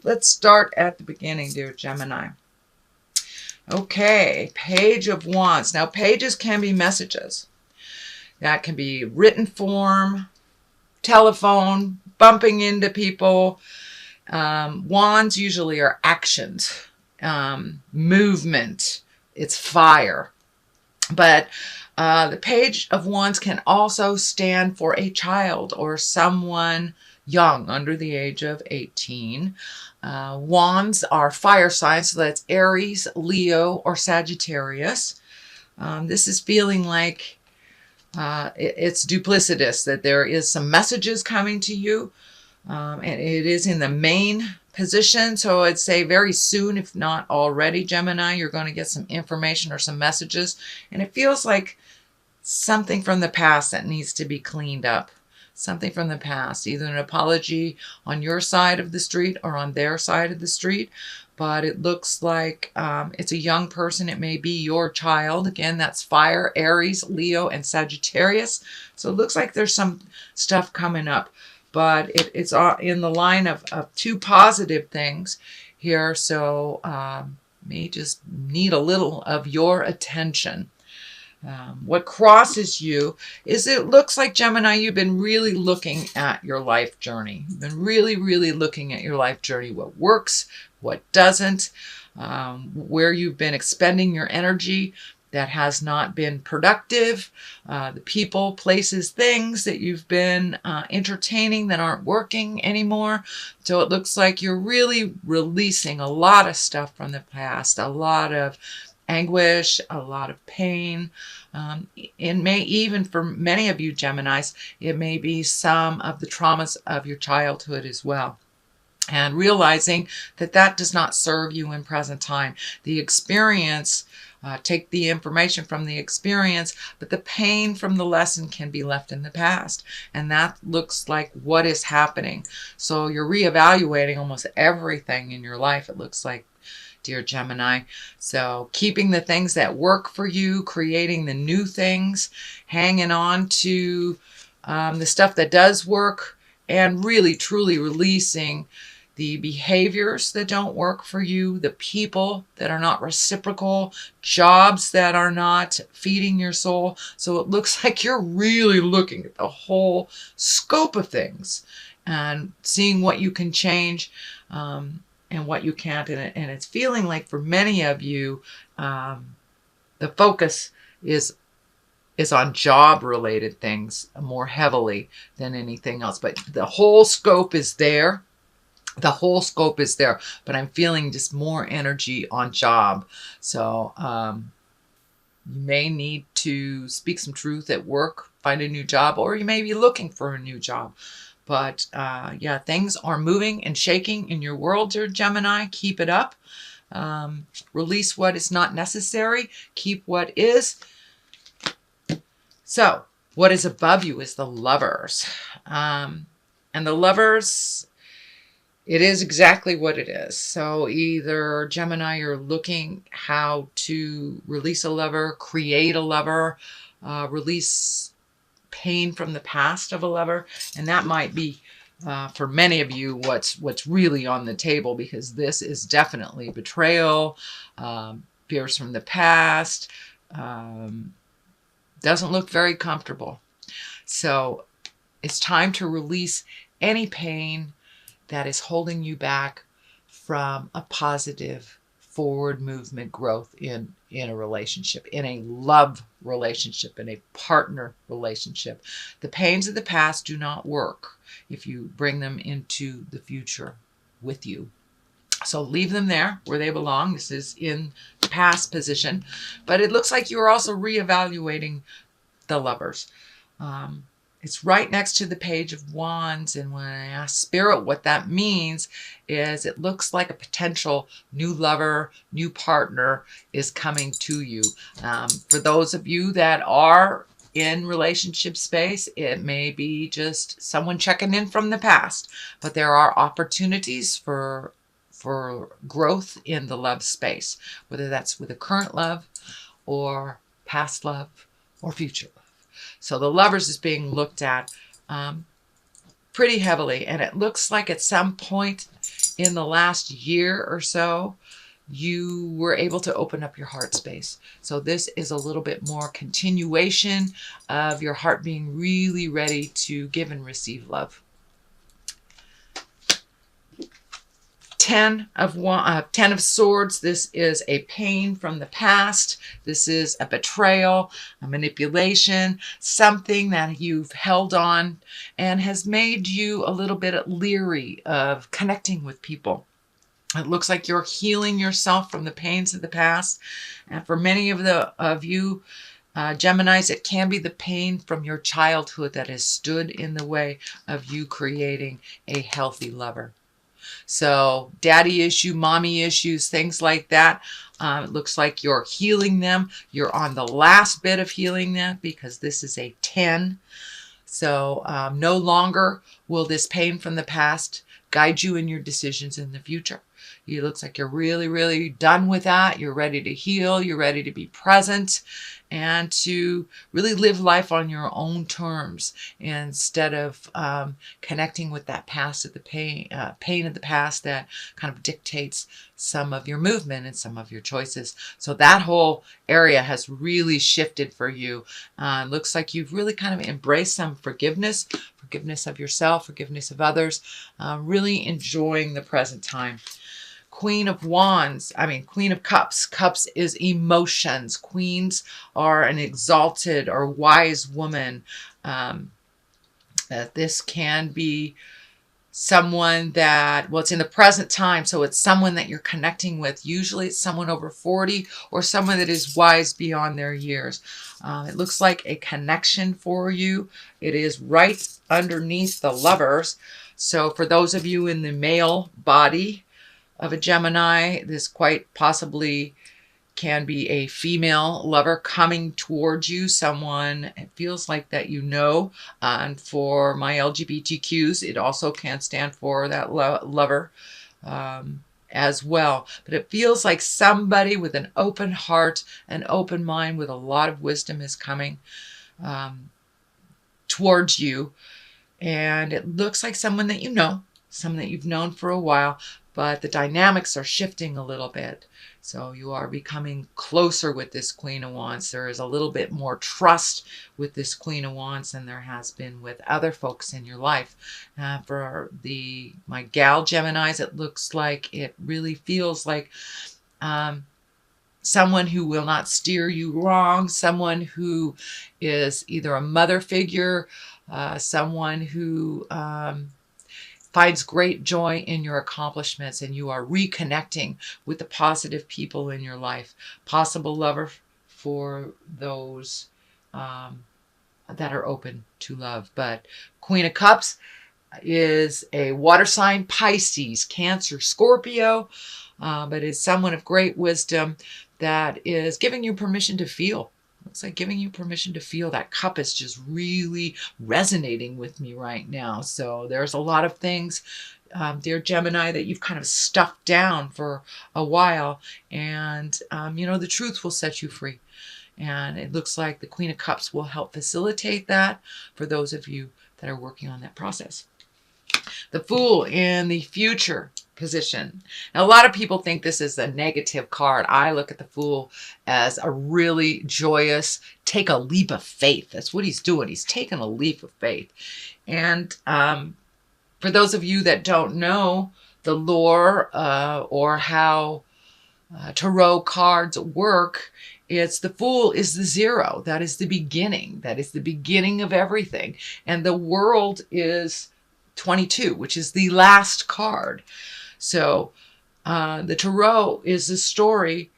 let's start at the beginning, dear Gemini. Okay, Page of Wands. Now, pages can be messages. That can be written form, telephone, bumping into people. Wands usually are actions, movement. It's fire. But the Page of Wands can also stand for a child or someone young, under the age of 18. Wands are fire signs, so that's Aries, Leo, or Sagittarius. This is feeling like it's duplicitous, that there is some messages coming to you, and it is in the main position. So I'd say very soon, if not already, Gemini, you're going to get some information or some messages, and it feels like something from the past that needs to be cleaned up. Something from the past, either an apology on your side of the street or on their side of the street. But it looks like it's a young person. It may be your child. Again, that's fire, Aries, Leo, and Sagittarius. So it looks like there's some stuff coming up. But it's in the line of two positive things here. So may just need a little of your attention. What crosses you is it looks like, Gemini, you've been really looking at your life journey. You've been really, really looking at your life journey, what works, what doesn't, where you've been expending your energy that has not been productive, the people, places, things that you've been entertaining that aren't working anymore. So it looks like you're really releasing a lot of stuff from the past, a lot of anguish, a lot of pain. It may even, for many of you Geminis, it may be some of the traumas of your childhood as well. And realizing that that does not serve you in present time. The experience, take the information from the experience, but the pain from the lesson can be left in the past. And that looks like what is happening. So you're reevaluating almost everything in your life, it looks like, dear Gemini. So keeping the things that work for you, creating the new things, hanging on to the stuff that does work, and really truly releasing the behaviors that don't work for you, the people that are not reciprocal, jobs that are not feeding your soul. So it looks like you're really looking at the whole scope of things and seeing what you can change, and what you can't. And it's feeling like for many of you, the focus is on job-related things more heavily than anything else. But the whole scope is there. The whole scope is there. But I'm feeling just more energy on job. So you may need to speak some truth at work, find a new job, or you may be looking for a new job. But yeah, things are moving and shaking in your world, dear Gemini. Keep it up. Release what is not necessary. Keep what is. So what is above you is the Lovers. And the Lovers, it is exactly what it is. So either, Gemini, you're looking how to release a lover, create a lover, release pain from the past of a lover, and that might be for many of you what's really on the table, because this is definitely betrayal, fears from the past, doesn't look very comfortable. So it's time to release any pain that is holding you back from a positive forward movement, growth in a relationship, in a love relationship, in a partner relationship. The pains of the past do not work if you bring them into the future with you. So leave them there where they belong. This is in the past position, but it looks like you're also reevaluating the Lovers. It's right next to the Page of Wands. And when I ask Spirit what that means, is it looks like a potential new lover, new partner is coming to you. For those of you that are in relationship space, it may be just someone checking in from the past, but there are opportunities for growth in the love space, whether that's with a current love or past love or future love. So the Lovers is being looked at pretty heavily, and it looks like at some point in the last year or so, you were able to open up your heart space. So this is a little bit more continuation of your heart being really ready to give and receive love. 10 of Swords. This is a pain from the past. This is a betrayal, a manipulation, something that you've held on and has made you a little bit leery of connecting with people. It looks like you're healing yourself from the pains of the past. And for many of you, Geminis, it can be the pain from your childhood that has stood in the way of you creating a healthy lover. So daddy issue, mommy issues, things like that. It looks like you're healing them. You're on the last bit of healing them because this is a 10. So no longer will this pain from the past guide you in your decisions in the future. It looks like you're really, really done with that. You're ready to heal. You're ready to be present and to really live life on your own terms instead of connecting with that past of the pain of the past that kind of dictates some of your movement and some of your choices. So that whole area has really shifted for you. Looks like you've really kind of embraced some forgiveness of yourself, forgiveness of others, really enjoying the present time. Queen of Cups. Cups is emotions. Queens are an exalted or wise woman. This can be someone that, well, it's in the present time, so it's someone that you're connecting with. Usually it's someone over 40 or someone that is wise beyond their years. It looks like a connection for you. It is right underneath the Lovers. So for those of you in the male body of a Gemini, this quite possibly can be a female lover coming towards you, someone it feels like that you know. And for my LGBTQs, it also can stand for that lover as well. But it feels like somebody with an open heart, an open mind, with a lot of wisdom is coming towards you. And it looks like someone that you know, someone that you've known for a while, but the dynamics are shifting a little bit. So you are becoming closer with this Queen of Wands. There is a little bit more trust with this Queen of Wands than there has been with other folks in your life. For my gal Geminis, it looks like it really feels like someone who will not steer you wrong, someone who is either a mother figure, someone who finds great joy in your accomplishments, and you are reconnecting with the positive people in your life. Possible lover for those that are open to love. But Queen of Cups is a water sign, Pisces, Cancer, Scorpio, but it's someone of great wisdom that is giving you permission to feel. It's like giving you permission to feel. That cup is just really resonating with me right now. So there's a lot of things, dear Gemini, that you've kind of stuffed down for a while. And, the truth will set you free. And it looks like the Queen of Cups will help facilitate that for those of you that are working on that process. The Fool in the future position. Now, a lot of people think this is a negative card. I look at the Fool as a really joyous, take a leap of faith. That's what he's doing. He's taking a leap of faith. And for those of you that don't know the lore or how tarot cards work, it's the Fool is the 0. That is the beginning. That is the beginning of everything. And the World is 22, which is the last card. So the Tarot is the story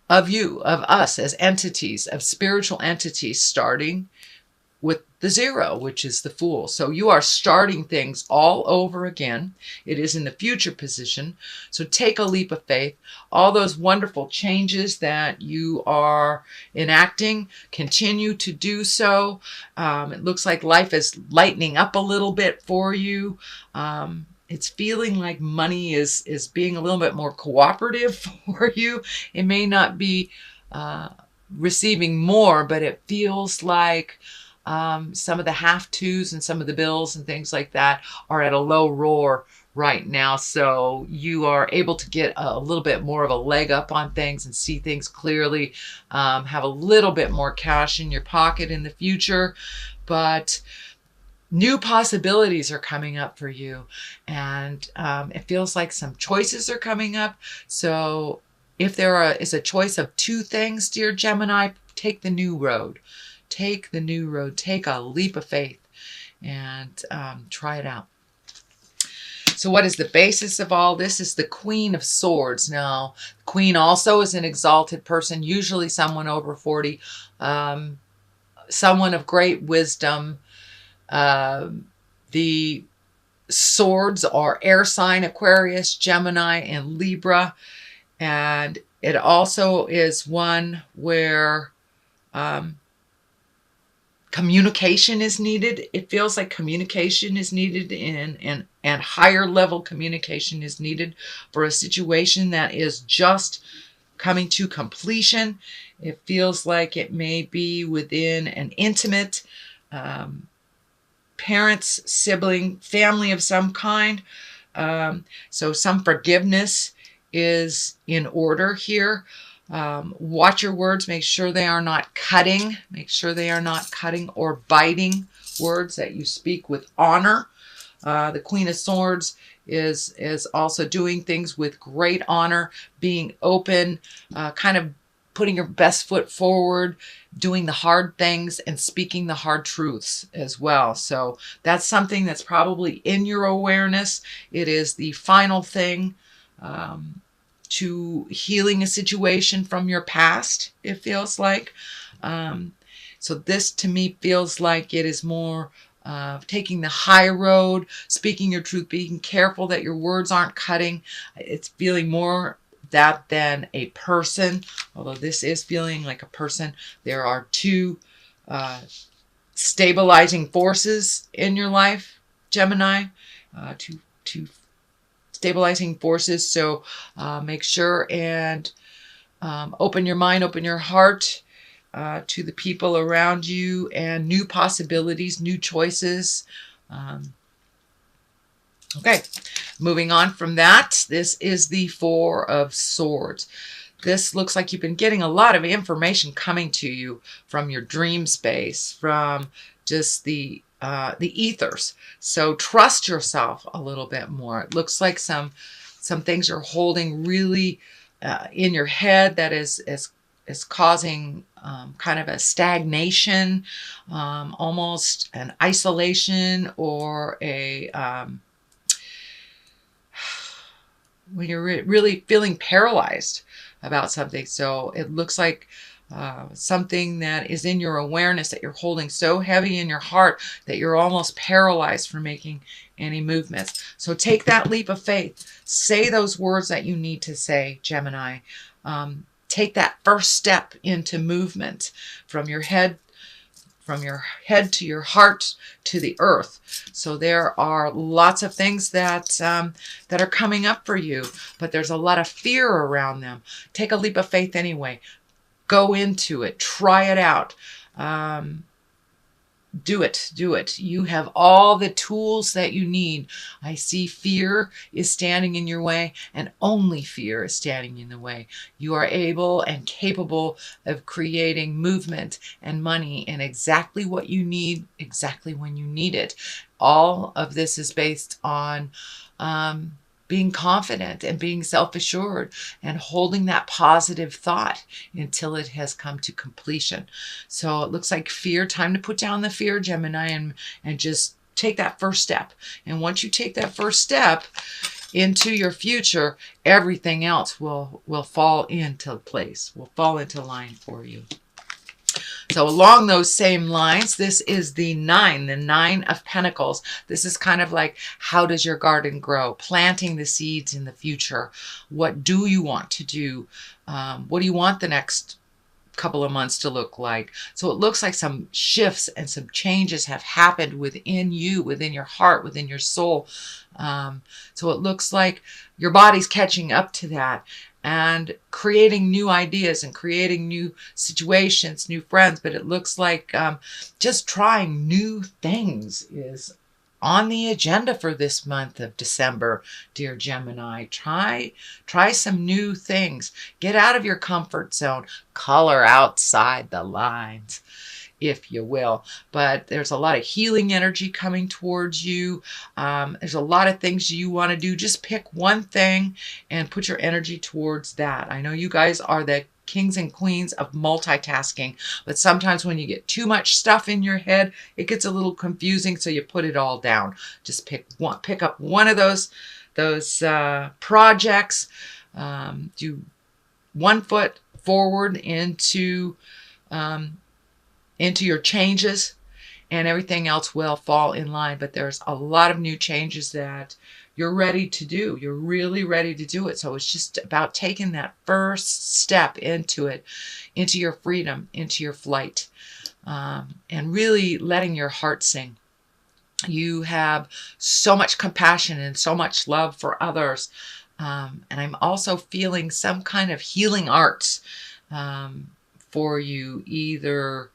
of you, of us as entities, of spiritual entities, starting with the 0, which is the Fool. So you are starting things all over again. It is in the future position. So take a leap of faith. All those wonderful changes that you are enacting, continue to do so. It looks like life is lightening up a little bit for you. It's feeling like money is being a little bit more cooperative for you. It may not be receiving more, but it feels like some of the have-tos and some of the bills and things like that are at a low roar right now. So you are able to get a little bit more of a leg up on things and see things clearly, have a little bit more cash in your pocket in the future. But new possibilities are coming up for you, and it feels like some choices are coming up. So if there is a choice of two things, dear Gemini, take the new road. Take the new road. Take a leap of faith and try it out. So what is the basis of all this? Is the Queen of Swords. Now, Queen also is an exalted person, usually someone over 40, someone of great wisdom. The swords are air sign, Aquarius, Gemini, and Libra. And it also is one where communication is needed. It feels like communication is needed, and higher level communication is needed for a situation that is just coming to completion. It feels like it may be within an intimate parents, sibling, family of some kind. So some forgiveness is in order here. Watch your words. Make sure they are not cutting. Make sure they are not cutting or biting words, that you speak with honor. The Queen of Swords is also doing things with great honor, being open, kind of putting your best foot forward, doing the hard things and speaking the hard truths as well. So that's something that's probably in your awareness. It is the final thing to healing a situation from your past, it feels like. So this to me feels like it is more taking the high road, speaking your truth, being careful that your words aren't cutting. It's feeling more that than a person, although this is feeling like a person. There are two stabilizing forces in your life, Gemini, two stabilizing forces. So make sure and open your mind, open your heart to the people around you, and new possibilities, new choices. Okay, moving on from that, this is the Four of Swords. This looks like you've been getting a lot of information coming to you from your dream space, from just the ethers. So trust yourself a little bit more. It looks like some things you're holding really in your head that is causing kind of a stagnation, almost an isolation, or a when you're really feeling paralyzed about something. So it looks like something that is in your awareness that you're holding so heavy in your heart that you're almost paralyzed from making any movements. So take that leap of faith. Say those words that you need to say, Gemini. Take that first step into movement from your head to your heart to the earth. So there are lots of things that are coming up for you, but there's a lot of fear around them. Take a leap of faith anyway. Go into it. Try it out. Do it. You have all the tools that you need. I see fear is standing in your way, and only fear is standing in the way. You are able and capable of creating movement and money and exactly what you need, exactly when you need it. All of this is based on being confident and being self-assured and holding that positive thought until it has come to completion. So it looks like fear, time to put down the fear, Gemini, and just take that first step. And once you take that first step into your future, everything else will fall into place, will fall into line for you. So along those same lines, this is the Nine of Pentacles. This is kind of like, how does your garden grow? Planting the seeds in the future. What do you want to do? What do you want the next couple of months to look like? So it looks like some shifts and some changes have happened within you, within your heart, within your soul. So it looks like your body's catching up to that and creating new ideas and creating new situations, new friends. But it looks like just trying new things is on the agenda for this month of December, dear Gemini. Try some new things. Get out of your comfort zone. Color outside the lines, if you will. But there's a lot of healing energy coming towards you. There's a lot of things you want to do. Just pick one thing and put your energy towards that. I know you guys are the kings and queens of multitasking, but sometimes when you get too much stuff in your head, it gets a little confusing, so you put it all down. Just pick up one of those projects. Do one foot forward into your changes, and everything else will fall in line. But there's a lot of new changes that you're ready to do. You're really ready to do it. So it's just about taking that first step into it, into your freedom, into your flight, and really letting your heart sing. You have so much compassion and so much love for others. And I'm also feeling some kind of healing arts for you, either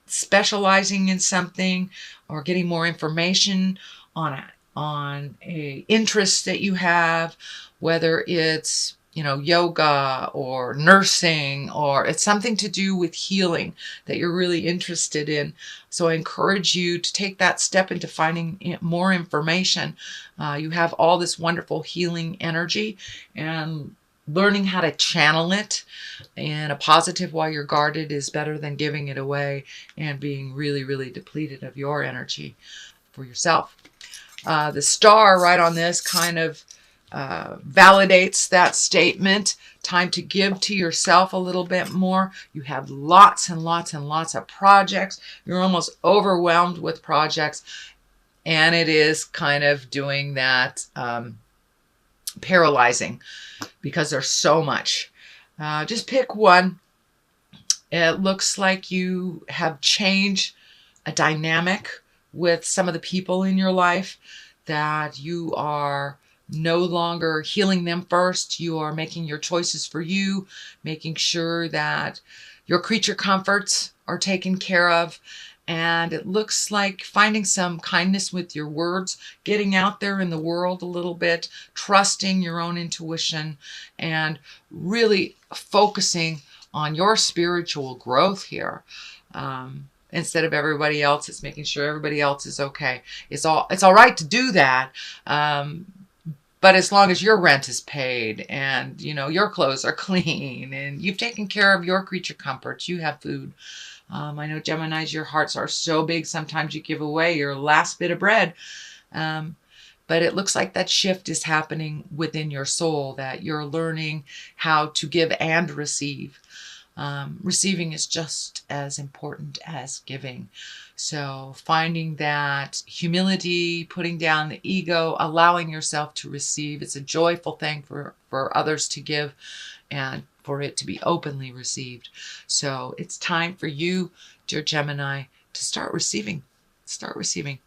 specializing in something or getting more information on a interest that you have, whether it's yoga or nursing, or it's something to do with healing that you're really interested in. So I encourage you to take that step into finding more information. You have all this wonderful healing energy, and learning how to channel it in a positive while you're guarded is better than giving it away and being really, really depleted of your energy for yourself. The star right on this kind of validates that statement. Time to give to yourself a little bit more. You have lots and lots and lots of projects. You're almost overwhelmed with projects, and it is kind of doing that paralyzing because there's so much. Just pick one. It looks like you have changed a dynamic with some of the people in your life, that you are no longer healing them first. You are making your choices for you, making sure that your creature comforts are taken care of. And it looks like finding some kindness with your words, getting out there in the world a little bit, trusting your own intuition, and really focusing on your spiritual growth here. Instead of everybody else, it's making sure everybody else is okay. It's all right to do that. But as long as your rent is paid and, your clothes are clean and you've taken care of your creature comforts, you have food. I know Geminis, your hearts are so big, sometimes you give away your last bit of bread. But it looks like that shift is happening within your soul, that you're learning how to give and receive. Receiving is just as important as giving. So finding that humility, putting down the ego, allowing yourself to receive. It's a joyful thing for others to give and for it to be openly received. So it's time for you, dear Gemini, to start receiving. Start receiving.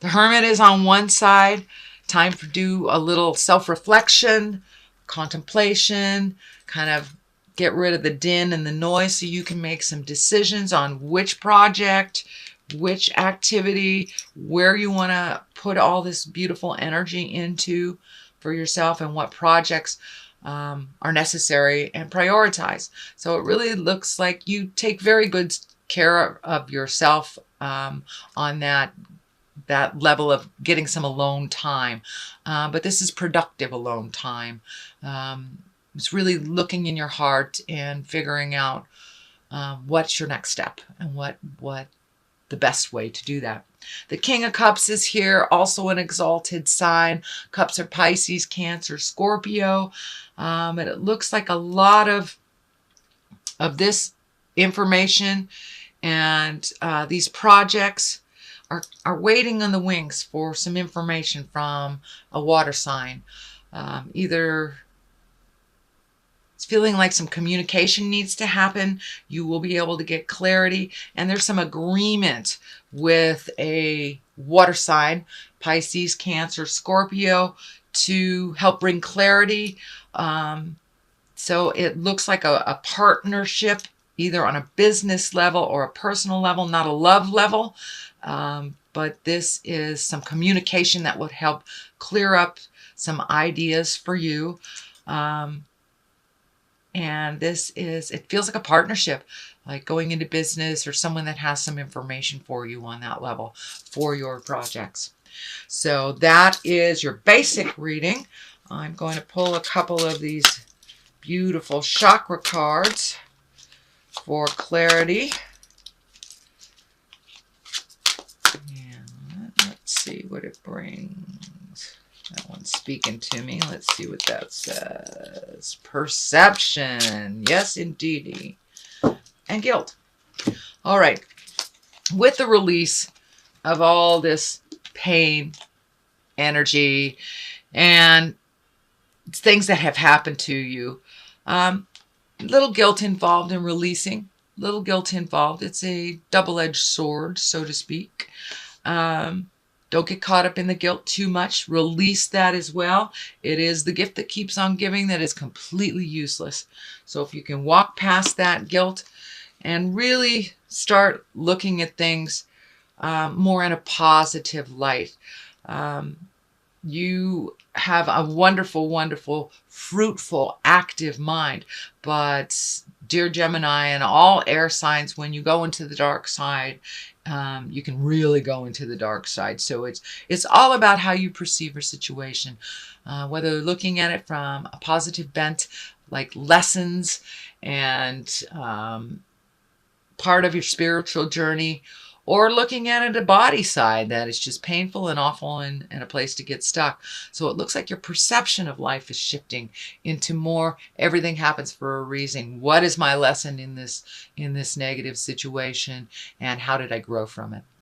The Hermit is on one side. Time to do a little self-reflection, contemplation, kind of get rid of the din and the noise so you can make some decisions on which project, which activity, where you want to put all this beautiful energy into for yourself, and what projects are necessary, and prioritize. So it really looks like you take very good care of yourself on that level of getting some alone time. But this is productive alone time. It's really looking in your heart and figuring out what's your next step and what the best way to do that. The King of Cups is here, also an exalted sign. Cups are Pisces, Cancer, Scorpio. And it looks like a lot of this information and these projects are waiting on the wings for some information from a water sign. Either it's feeling like some communication needs to happen. You will be able to get clarity. And there's some agreement with a water sign, Pisces, Cancer, Scorpio, to help bring clarity. So it looks like a partnership, either on a business level or a personal level, not a love level. But this is some communication that would help clear up some ideas for you. And it feels like a partnership, like going into business or someone that has some information for you on that level for your projects. So that is your basic reading. I'm going to pull a couple of these beautiful chakra cards for clarity. And let's see what it brings. That one's speaking to me. Let's see what that says. Perception. Yes, indeedy. And guilt. All right. With the release of all this pain, energy, and things that have happened to you, little guilt involved in releasing. Little guilt involved. It's a double-edged sword, so to speak. Don't get caught up in the guilt too much. Release that as well. It is the gift that keeps on giving that is completely useless. So if you can walk past that guilt and really start looking at things more in a positive light, you have a wonderful, wonderful, fruitful, active mind. But dear Gemini and all air signs, when you go into the dark side, you can really go into the dark side. So it's all about how you perceive a situation, whether looking at it from a positive bent, like lessons and part of your spiritual journey, or looking at it a body side that is just painful and awful and a place to get stuck. So it looks like your perception of life is shifting into more everything happens for a reason. What is my lesson in this negative situation, and how did I grow from it?